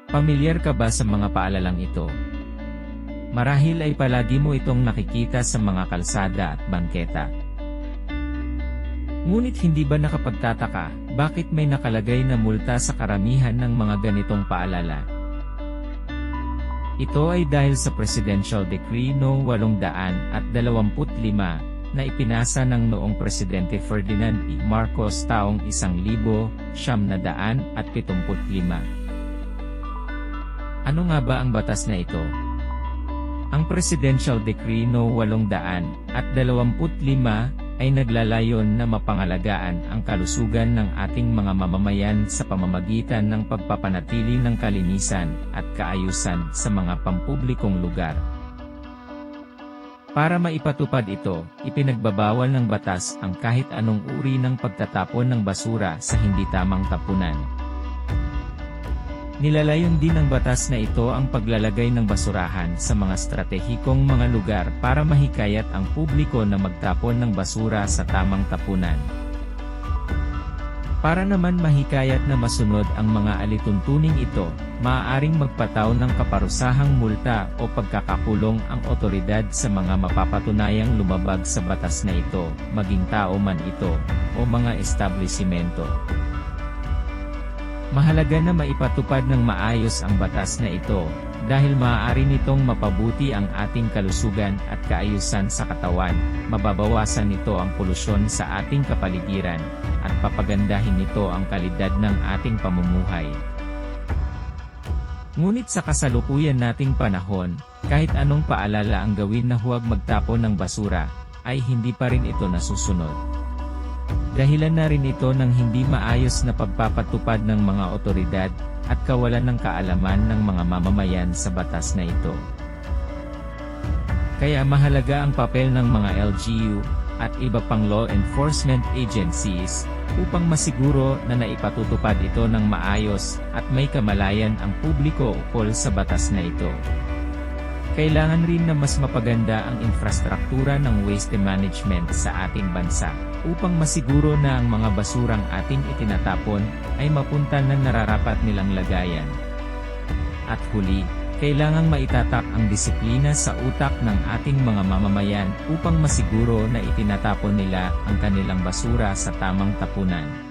Pamilyar ka ba sa mga paalalang ito? Marahil ay palagi mo itong nakikita sa mga kalsada at bangketa. Ngunit hindi ba nakapagtataka, bakit may nakalagay na multa sa karamihan ng mga ganitong paalala? Ito ay dahil sa Presidential Decree No. 825 na ipinasa ng noong Presidente Ferdinand E. Marcos taong 1975. Ano nga ba ang batas na ito? Ang Presidential Decree No. 825 ay naglalayon na mapangalagaan ang kalusugan ng ating mga mamamayan sa pamamagitan ng pagpapanatili ng kalinisan at kaayusan sa mga pampublikong lugar. Para maipatupad ito, ipinagbabawal ng batas ang kahit anong uri ng pagtatapon ng basura sa hindi tamang tapunan. Nilalayon din ng batas na ito ang paglalagay ng basurahan sa mga estratehikong mga lugar para mahikayat ang publiko na magtapon ng basura sa tamang tapunan. Para naman mahikayat na masunod ang mga alituntuning ito, maaaring magpataw ng kaparusahang multa o pagkakakulong ang otoridad sa mga mapapatunayang lumabag sa batas na ito, maging tao man ito, o mga establisimento. Mahalaga na maipatupad ng maayos ang batas na ito, dahil maaari nitong mapabuti ang ating kalusugan at kaayusan sa katawan, mababawasan nito ang polusyon sa ating kapaligiran, at papagandahin nito ang kalidad ng ating pamumuhay. Ngunit sa kasalukuyan nating panahon, kahit anong paalala ang gawin na huwag magtapon ng basura, ay hindi pa rin ito nasusunod. Dahilan na rin ito ng hindi maayos na pagpapatupad ng mga otoridad, at kawalan ng kaalaman ng mga mamamayan sa batas na ito. Kaya mahalaga ang papel ng mga LGU, at iba pang law enforcement agencies, upang masiguro na naipatutupad ito ng maayos, at may kamalayan ang publiko ukol sa batas na ito. Kailangan rin na mas mapaganda ang infrastruktura ng waste management sa ating bansa, upang masiguro na ang mga basurang ating itinatapon, ay mapunta ng nararapat nilang lagayan. At huli, kailangang maitatak ang disiplina sa utak ng ating mga mamamayan, upang masiguro na itinatapon nila ang kanilang basura sa tamang tapunan.